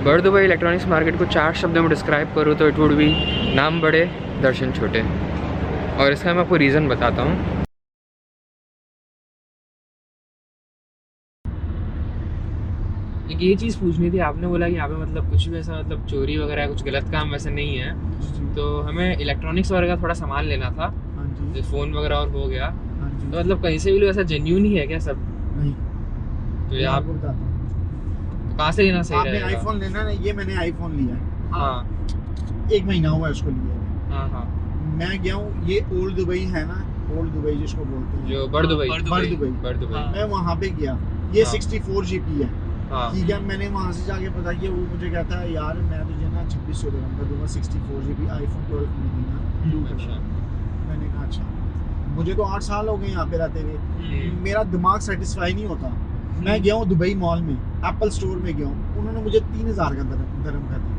बड़ Dubai electronics market को 4 शब्दों में डिस्क्राइब करूँ तो इट वुड बी नाम बड़े दर्शन छोटे। और इसका मैं आपको रीज़न बताता हूँ। एक ये चीज़ पूछनी थी, आपने बोला कि यहाँ पे मतलब कुछ भी ऐसा मतलब चोरी वगैरह कुछ गलत काम वैसे नहीं है, तो हमें इलेक्ट्रॉनिक्स वगैरह का थोड़ा सामान लेना था, जैसे फ़ोन वगैरह और हो गया, तो मतलब कहीं से भी लो ऐसा जेन्यून ही है क्या सब? नहीं, तो ये आपको बताता हूँ तो कहाँ से लेना सही आपने रहेगा? आईफोन लेना है, ये मैंने आईफोन लिया है। हाँ 1 महीना हुआ है उसको लिए। हाँ हाँ। मैं गया हूँ, ये ओल्ड दुबई है ना, ओल्ड दुबई जिसको बोलते हैं, जो बड़ दुबई, बड़ दुबई, मैं वहाँ पे गया। ये हाँ। 64 GB है। हाँ ठीक है, मैंने वहाँ से जाके पता किया, वो मुझे कहता है यार मैं तुझे ना 2600 dirham का दूंगा, 64 GB आईफोन 12 मिलेगा ब्लू कलर। अच्छा। मैंने कहा अच्छा, मुझे तो 8 साल हो गए यहाँ पे रहते हुए, मेरा दिमाग सेटिस्फाई नहीं होता। मैं गया हूँ दुबई मॉल में, एप्पल स्टोर में गया हूँ, उन्होंने मुझे 3000 का दरम का दिया।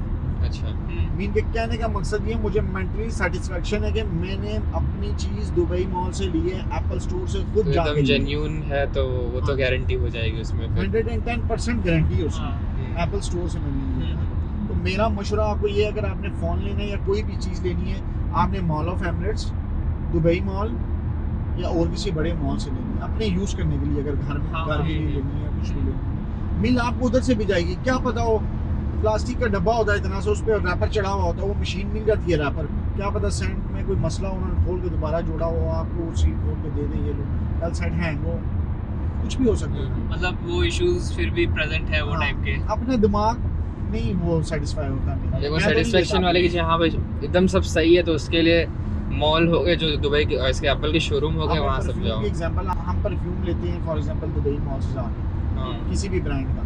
अच्छा। मीन के कहने का मकसद ये, मुझे मेंटली सेटिस्फेक्शन है किनी अपनी चीज दुबई मॉल से ली है, एप्पल स्टोर से खुद तो जाके एकदम जेन्यून है तो वो तो गारंटी हो जाएगी उसमें फिर। 110% गारंटी है उसमें, एप्पल स्टोर से मैंने लिया। तो मेरा मशवरा आपको ये, अगर आपने फ़ोन लेना है या कोई भी चीज़ लेनी है, आपने mall of Emirates, Dubai mall या और किसी बड़े मॉल से लेनी है अपने यूज़ करने के लिए। अगर घर के लिए लेनी है, कुछ भी लेनी है, मिल आपको उधर से भी जाएगी। क्या पता हो प्लास्टिक का डब्बा होता है इतना सा, उस पर रैपर चढ़ा हुआ होता है, वो मशीन मिल जाती है रैपर, क्या पता सेंट में कोई मसला उन्होंने खोल के दोबारा जोड़ा हो, आपको सीट खोल के दे दें, ये लो कल सेट हैंग हो, कुछ भी हो सकता है। मतलब वो इश्यूज फिर भी प्रेजेंट है वो टाइप के। अपने दिमाग नहीं वो सेटिस्फाई होता है। देखो सेटिस्फेक्शन वाले की हाँ भाई एकदम सब सही है, तो उसके लिए मॉल हो गए, जो दुबई के इसके एप्पल के शोरूम हो गए, वहाँ सब जाओ। एग्जांपल हम परफ्यूम लेते हैं फॉर एग्जांपल दुबई मॉल से जाके, किसी भी ब्रांड का,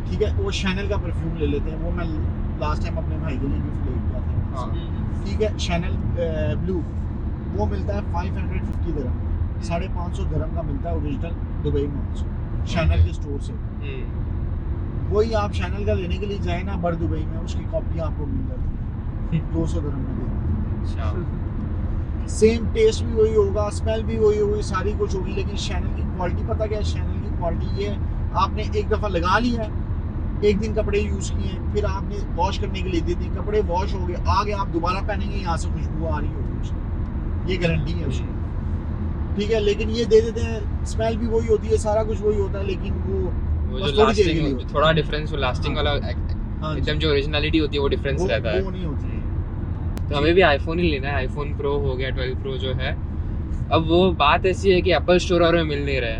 ठीक है, वो शैनल का परफ्यूम ले लेते हैं। वो मैं लास्ट टाइम अपने भाई के लिए गिफ्ट ले गया था, ठीक है, शैनल ब्लू, वो मिलता है 550 दिरहम, 550 दिरहम का मिलता है ओरिजिनल दुबई मॉल से, शैनल के स्टोर से। वही आप शैनल का लेने के लिए जाए ना बड़ दुबई में, उसकी कॉपी आपको मिल जाती है 200 दिरहम में देती। सेम टेस्ट भी वही होगा, स्मेल भी वही होगी, सारी कुछ होगी, लेकिन शैनल की क्वालिटी पता क्या है? शैनल की क्वालिटी ये है, आपने एक दफ़ा लगा लिया है, एक दिन कपड़े यूज़ किए, फिर आपने वॉश करने के लिए दे दी, कपड़े वॉश हो गए, आगे आप दोबारा पहनेंगे, यहाँ से खुशबू आ रही होगी उसकी, ये गारंटी है उसकी, ठीक है। लेकिन ये दे देते हैं, स्मेल भी वही होती है, सारा कुछ वही होता है, लेकिन वो जो लास्टिंग थोड़ा डिफरेंस, वो लास्टिंग वाला एकदम जो ओरिजिनलिटी होती है वो डिफरेंस रहता है, वो नहीं होती है। तो हमें भी आईफोन ही लेना है, आईफोन प्रो हो गया, 12 प्रो जो है। अब वो बात ऐसी है कि एप्पल स्टोर और में मिल नहीं रहा है,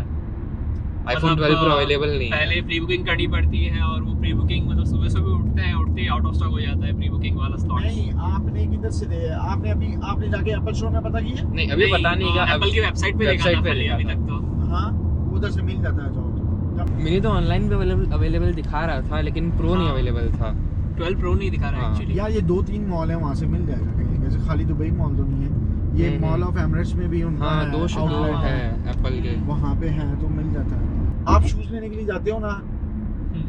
आईफोन 12 प्रो अवेलेबल नहीं है। पहले प्री बुकिंग करनी पड़ती है, और वो प्री बुकिंग मतलब सुबह सुबह उठते ही आउट ऑफ स्टॉक हो जाता है प्री बुकिंग वाला स्लॉट। नहीं, आपने किधर से दे, आपने जाके एप्पल स्टोर में पता किया? नहीं अभी पता नहीं का, एप्पल की वेबसाइट पे अभी तक तो। हाँ, उधर से मिल जाता है। जाओ मिनी तो ऑनलाइन पे अवेलेबल दिखा रहा था, लेकिन प्रो नहीं अवेलेबल था। 12 प्रो नहीं दिखा रहा है एक्चुअली। यार ये 2-3 मॉल है, वहाँ से मिल जाएगा कहीं, वैसे खाली दुबई मॉल तो नहीं है। ये मॉल ऑफ एमिरेट्स में भी उनका हाँ, 2 शोरूम है एप्पल के, वहाँ पे हैं, तो मिल जाता है। आप शूज़ लेने के लिए जाते हो ना,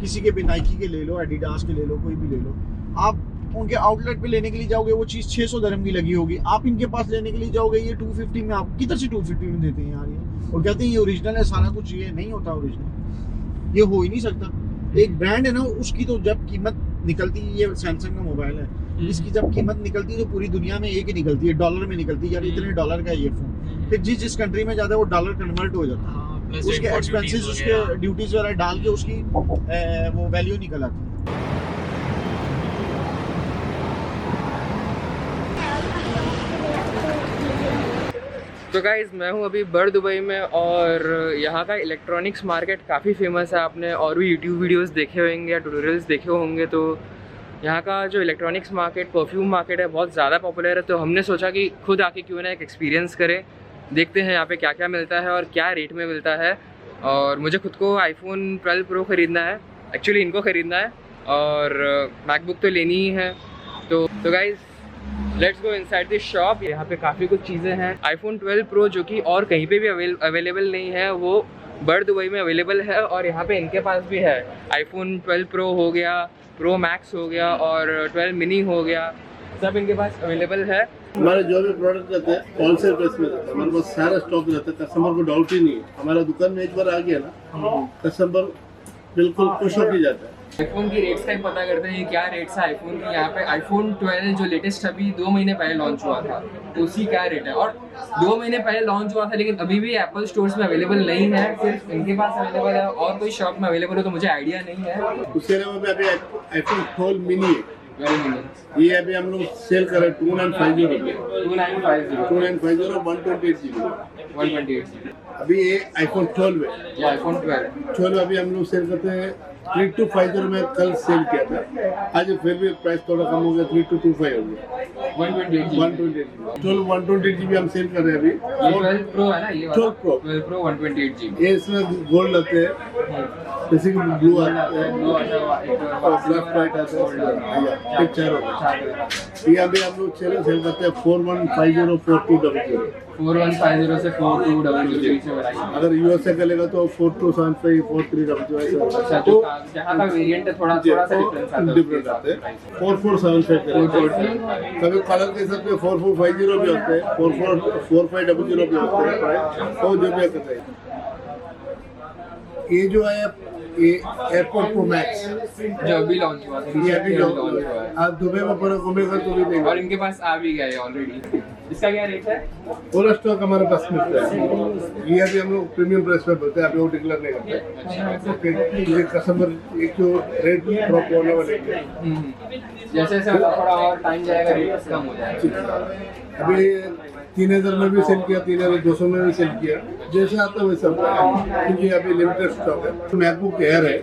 किसी के भी, नाइकी के ले लो, एडिडास के ले लो, कोई भी ले लो, आप उनके आउटलेट पे लेने के लिए जाओगे, वो चीज़ 600 दिरहम की लगी होगी, आप इनके पास लेने के लिए जाओगे, ये 250 में, आप किधर से 250 में देते हैं यार ये, और कहते हैं ये ओरिजिनल है सारा कुछ। ये नहीं होता ओरिजिनल, ये हो ही नहीं सकता। एक ब्रांड है ना, उसकी तो जब कीमत निकलती है, ये सैमसंग का मोबाइल है, इसकी जब कीमत निकलती है तो पूरी दुनिया में एक ही निकलती है, डॉलर में निकलती है, यार इतने डॉलर का ये फोन, फिर जिस कंट्री में जाता है वो डॉलर कन्वर्ट हो जाता है, उसके एक्सपेंसेस, उसके ड्यूटीज वगैरह डाल के उसकी वो वैल्यू निकल आती है। तो गाइज़ मैं हूँ अभी बड़ दुबई में, और यहाँ का इलेक्ट्रॉनिक्स मार्केट काफ़ी फेमस है। आपने और भी यूट्यूब वीडियोस देखे होंगे या ट्यूटोरियल्स देखे होंगे, तो यहाँ का जो इलेक्ट्रॉनिक्स मार्केट, परफ्यूम मार्केट है, बहुत ज़्यादा पॉपुलर है। तो हमने सोचा कि खुद आके क्यों ना एक एक्सपीरियंस करें, देखते हैं यहाँ पे क्या क्या मिलता है और क्या रेट में मिलता है। और मुझे खुद को आईफोन 12 प्रो ख़रीदना है, एक्चुअली इनको ख़रीदना है, और मैकबुक तो लेनी ही है। तो guys let's go inside this shop. यहाँ पे काफ़ी कुछ चीज़ें हैं। आईफोन 12 प्रो जो कि और कहीं पे भी अवेलेबल नहीं है, वो बड़ दुबई में अवेलेबल है, और यहाँ पे इनके पास भी है। आईफोन 12 प्रो हो गया, प्रो मैक्स हो गया, और 12 मिनी हो गया, सब इनके पास अवेलेबल है। हमारे जो भी प्रोडक्ट रहते हैं होलसेल प्राइस में रहता है, हमारे पास सारा स्टॉक रहता है, कस्टमर को डाउट ही नहीं है। हमारा दुकान में एक बार आ गया ना, कस्टमर बिल्कुल खुश होकर जाता है। आईफोन की रेट्स का ही पता करते हैं क्या रेट्स है आईफोन की। यहाँ पे आईफोन 12 जो लेटेस्ट अभी 2 महीने पहले लॉन्च हुआ था तो उसकी क्या रेट है, और 2 महीने पहले लॉन्च हुआ था लेकिन अभी भी एप्पल स्टोर्स में अवेलेबल नहीं है, सिर्फ इनके पास अवेलेबल है और कोई शॉप में अवेलेबल हो तो मुझे आइडिया नहीं है। उसके अलावा भी अभी आईफोन 12 मिनी है, वेरी मिनी ये अभी हम लोग सेल कर रहे हैं 2950 2950 128 GB 128 अभी ये आईफोन 12 है। या आईफोन 12 12 अभी हम लोग सेल करते हैं 3250 में कल सेल किया था, आज फिर भी प्राइस थोड़ा कम हो गया 3225 हो गया 128 128 GB हम सेल कर रहे हैं अभी। 12 प्रो है ना ये वाला 12 Pro 128 GB। ये इसमें गोल्ड आते हैं, जैसे कि ब्लू आता है और ब्लैक वाइट आता है, एक चार होता है। ये अभी हम लोग सेल करते हैं 4150 4200 4150 से 4200 से वैरायटी। अगर यूएसए का लेगा तो 4275 4300 अच्छा तो जहाँ का वेरिएंट है थोड़ा सा डिफरेंट आते हैं। 4475 कभी कलर के हिसाब से 4450 भी होते हैं, 4500 भी होते हैं और जो भी करते हैं। ये जो है ये एयरपोर्ट प्रो मैक्स जो अभी लॉन्च हुआ था, ये अभी लॉन्च हुआ है आप दुबई में पूरा घूमेगा तो भी नहीं, और इनके पास आ भी गया है ऑलरेडी। इसका क्या रेट है? पूरा स्टॉक हमारे पास मिलता है। ये अभी हम लोग प्रीमियम प्राइस पे बोलते हैं, अभी वो डिक्लेयर नहीं करते। ये कस्टमर एक जो रेट ड्रॉप होने वाले जैसे जैसे थोड़ा और टाइम जाएगा रेट कम हो जाएगा। अभी 3000 में भी सेल किया, 3200 में भी सेल किया, जैसे आता है वैसे होता है क्योंकि अभी लिमिटेड स्टॉक है। मैकबुक एयर है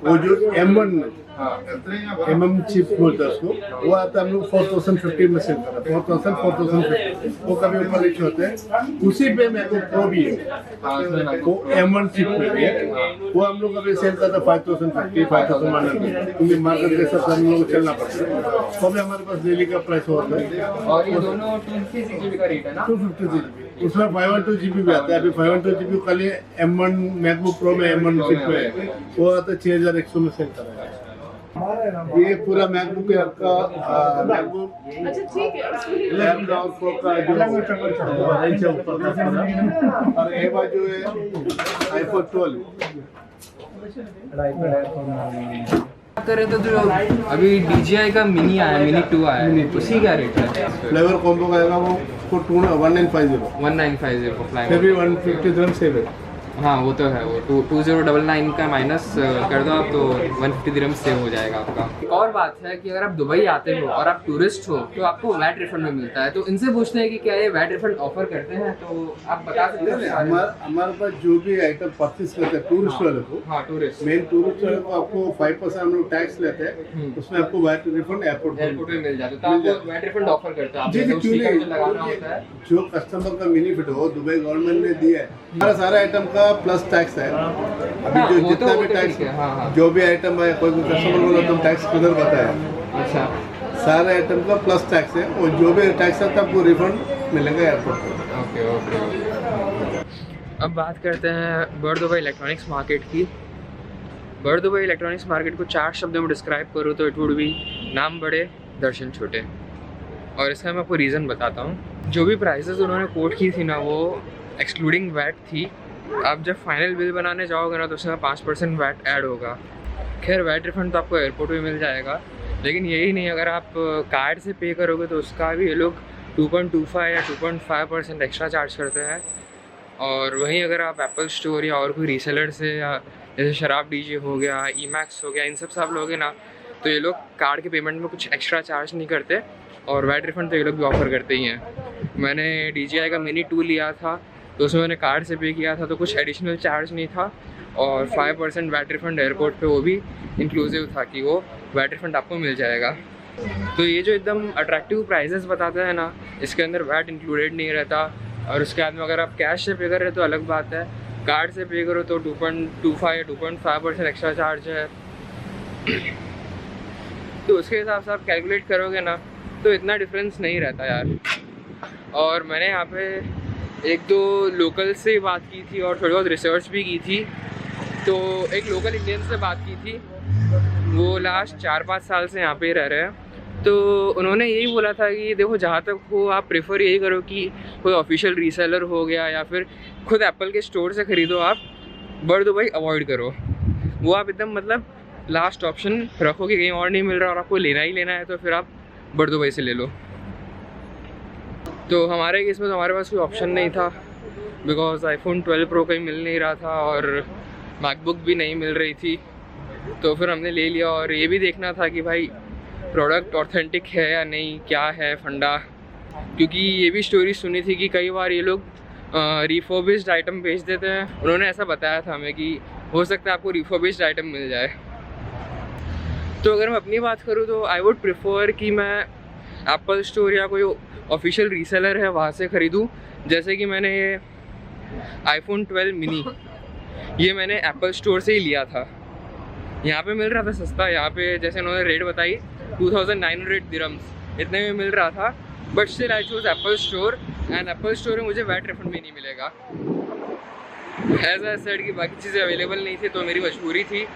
वो जो M1 MM चिप बोलते हैं उसको, वो आता है हम लोग 4050 में सेल कर रहे हैं 4050 वो कभी ऊपर नीचे होते हैं। उसी पे मैकबुक प्रो भी है वो M1 चिप में भी है, वो हम लोग अभी सेल करते हैं 5050 5100 क्योंकि मार्केट के हिसाब से हम लोग चलना पड़ता है, तो अभी हमारे पास डेली का प्राइस होता है। और ये दोनों 256 GB का रेट है ना? 250 GB उसमें 512 GB भी आता है। अभी 512 GB कल ये M1 मैकबुक प्रो में M1 चिप में है, वो आता है 6100 में सेल कर रहा है। ये पूरा मैकबुक है आपका मैकबुक लैपटॉप प्रो का जो रेंज है ऊपर का, और ये बाजू है आईफोन 12 करे तो जो अभी DJI का मिनी आया, मिनी 2 आया, उसी क्या रेट है? फ्लेवर कॉम्बो का आएगा वो 1950 को फिर भी 150 dirham सेव है। हाँ वो तो है, वो 2099 का माइनस कर दो आप तो 150 दिरहम सेव हो जाएगा आपका। एक और बात है कि अगर आप दुबई आते हो और आप टूरिस्ट हो तो आपको वैट रिफंड में मिलता है, तो इनसे पूछते हैं कि क्या ये वैट रिफंड ऑफर करते हैं, तो आप बता सकते हैं? हमारे पास जो भी आइटम परचेज करते हैं टूरिस्ट वाले को, हाँ टूरिस्ट मेन टूरिस्ट वाले को आपको 5% हम लोग टैक्स लेते हैं, उसमें आपको वैट रिफंड एयरपोर्ट में मिल जाता है, तो आपको वैट रिफंड ऑफर करता है। जी जी, क्यों नहीं, लगाना होता है जो कस्टमर का बेनिफिट हो दुबई गवर्नमेंट ने दिया है, हमारा सारा आइटम का प्लस टैक्स है। अभी जो जितना भी टैक्स जो भी आइटम है, कोई कस्टमर बोला तो टैक्स किधर बताया, अच्छा सारे आइटम का प्लस टैक्स है, और जो भी टैक्स है आपको रिफंड मिलेगा एयरपोर्ट पर। Okay okay. अब बात करते हैं बर्ड दुबई इलेक्ट्रॉनिक्स मार्केट की। बर्ड दुबई इलेक्ट्रॉनिक्स मार्केट को 4 शब्दों में डिस्क्राइब करूँ तो इट वुड बी नाम बड़े दर्शन छोटे, और इसका मैं आपको रीज़न बताता हूँ। जो भी प्राइसेस उन्होंने कोट की थी ना वो एक्सक्लूडिंग वैट थी। आप जब फाइनल बिल बनाने जाओगे ना तो उसमें 5% वैट ऐड होगा। खैर वैट रिफंड तो आपको एयरपोर्ट में मिल जाएगा, लेकिन यही नहीं, अगर आप कार्ड से पे करोगे तो उसका भी ये लोग 2.25 या 2.5% एक्स्ट्रा चार्ज करते हैं। और वहीं अगर आप एप्पल स्टोर या और कोई रीसेलर से, या जैसे शराब डीजे हो गया, ईमैक्स हो गया, इन सब आप लोगे ना तो ये लोग कार्ड के पेमेंट में कुछ एक्स्ट्रा चार्ज नहीं करते, और वैट रिफंड तो ये लोग भी ऑफ़र करते ही हैं। मैंने DJI का मिनी 2 लिया था तो उसमें मैंने कार्ड से पे किया था तो कुछ एडिशनल चार्ज नहीं था, और 5% वैट रिफंड एयरपोर्ट पे वो भी इंक्लूसिव था कि वो वैट रिफंड आपको मिल जाएगा। तो ये जो एकदम अट्रैक्टिव प्राइसेस बताते हैं ना, इसके अंदर वैट इंक्लूडेड नहीं रहता। और उसके बाद में अगर आप कैश से पे कर रहे हो तो अलग बात है, कार्ड से पे करो तो 2.25 या 2.5% एक्स्ट्रा चार्ज है। तो उसके हिसाब से आप कैलकुलेट करोगे ना तो इतना डिफरेंस नहीं रहता यार। और मैंने यहाँ पे 1-2 लोकल से बात की थी और थोड़ी बहुत रिसर्च भी की थी। तो एक लोकल इंडियन से बात की थी, वो लास्ट 4-5 साल से यहाँ पे रह रहे हैं। तो उन्होंने यही बोला था कि देखो जहाँ तक हो आप प्रेफर यही करो कि कोई ऑफिशियल रीसेलर हो गया या फिर खुद एप्पल के स्टोर से ख़रीदो, आप बर्ड दुबई अवॉइड करो। वो आप एकदम मतलब लास्ट ऑप्शन रखो कि कहीं और नहीं मिल रहा और आपको लेना ही लेना है तो फिर आप बड़ दुबई से ले लो। तो हमारे केस में तो हमारे पास कोई ऑप्शन नहीं था, बिकॉज iPhone 12 Pro कहीं मिल नहीं रहा था और मैकबुक भी नहीं मिल रही थी। तो फिर हमने ले लिया और ये भी देखना था कि भाई प्रोडक्ट ऑथेंटिक है या नहीं, क्या है फंडा, क्योंकि ये भी स्टोरी सुनी थी कि कई बार ये लोग रिफर्बिश्ड आइटम बेच देते हैं। उन्होंने ऐसा बताया था हमें कि हो सकता है आपको रिफर्बिश्ड आइटम मिल जाए। तो अगर मैं अपनी बात करूँ तो आई वुड प्रेफर कि मैं एप्पल स्टोर या कोई ऑफिशियल रीसेलर है वहाँ से ख़रीदूँ। जैसे कि मैंने ये iPhone 12 mini ये मैंने एप्पल स्टोर से ही लिया था। यहाँ पे मिल रहा था सस्ता, यहाँ पे जैसे उन्होंने रेट बताई 2900 दिरहम्स इतने में मिल रहा था। But still I choose Apple store and Apple store में मुझे वैट रिफंड भी नहीं मिलेगा। एज आई सेड कि बाकी चीज़ें अवेलेबल नहीं थी तो मेरी मजबूरी थी,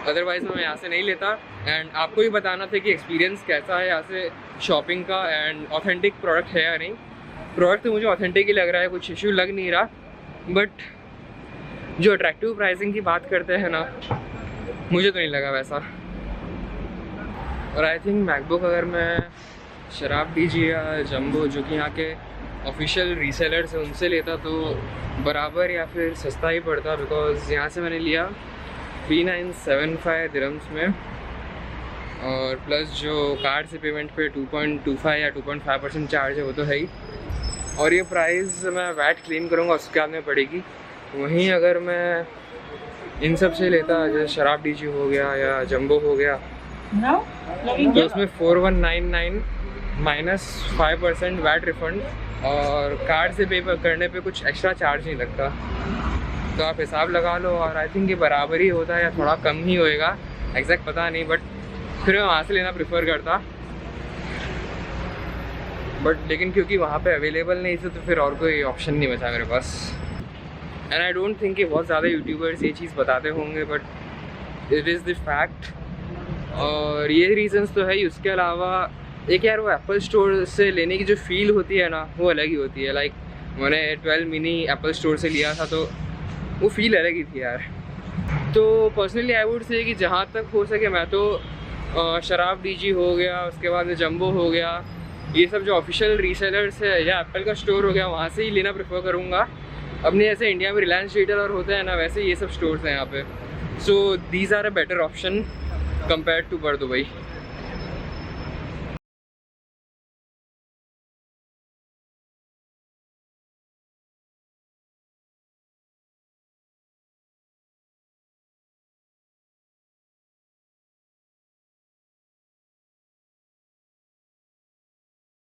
अदरवाइज़ मैं यहाँ से नहीं लेता। एंड आपको भी बताना था कि एक्सपीरियंस कैसा है यहाँ से शॉपिंग का एंड ऑथेंटिक प्रोडक्ट है या नहीं। प्रोडक्ट तो मुझे ऑथेंटिक ही लग रहा है, कुछ इशू लग नहीं रहा। बट जो अट्रैक्टिव प्राइसिंग की बात करते हैं ना, मुझे तो नहीं लगा वैसा। और आई थिंक मैकबुक अगर मैं शराब डीजी या जंबो जो कि यहाँ के ऑफिशियल रीसेलर्स हैं उनसे लेता तो बराबर या फिर सस्ता ही पड़ता, बिकॉज यहाँ से मैंने लिया 3975 दिरहम्स में और प्लस जो कार्ड से पेमेंट पे 2.25 या 2.5% चार्ज है वो तो है ही। और ये प्राइस मैं वैट क्लेम करूँगा उसके बाद में पड़ेगी। वहीं अगर मैं इन सब से लेता जैसे शराब डीजी हो गया या जंबो हो गया तो उसमें 4199 माइनस 5% वैट रिफंड और कार्ड से पे करने पे कुछ एक्स्ट्रा चार्ज नहीं लगता। तो आप हिसाब लगा लो और आई थिंक ये बराबर ही होता है या थोड़ा कम ही होएगा, एग्जैक्ट पता नहीं। बट फिर मैं वहाँ से लेना प्रेफर करता। बट लेकिन क्योंकि वहाँ पे अवेलेबल नहीं थे तो फिर और कोई ऑप्शन नहीं बचा मेरे पास। एंड आई डोंट थिंक कि बहुत ज़्यादा यूट्यूबर्स ये चीज़ बताते होंगे, but it is the fact. और ये रीजंस तो है ही। उसके अलावा एक यार वो एप्पल स्टोर से लेने की जो फील होती है ना वो अलग ही होती है। लाइक मैंने 12 मिनी एप्पल स्टोर से लिया था तो वो फील अलग ही थी यार। तो पर्सनली आई वुड से कि जहाँ तक हो सके मैं तो शराब डीजी हो गया, उसके बाद में जंबो हो गया, ये सब जो ऑफिशियल रीसेलर्स है या एप्पल का स्टोर हो गया वहाँ से ही लेना प्रेफर करूँगा। अपने जैसे इंडिया में रिलायंस रिटेलर होते हैं ना वैसे ये सब स्टोर्स हैं यहाँ पे। So these are a better option compare to Bur Dubai.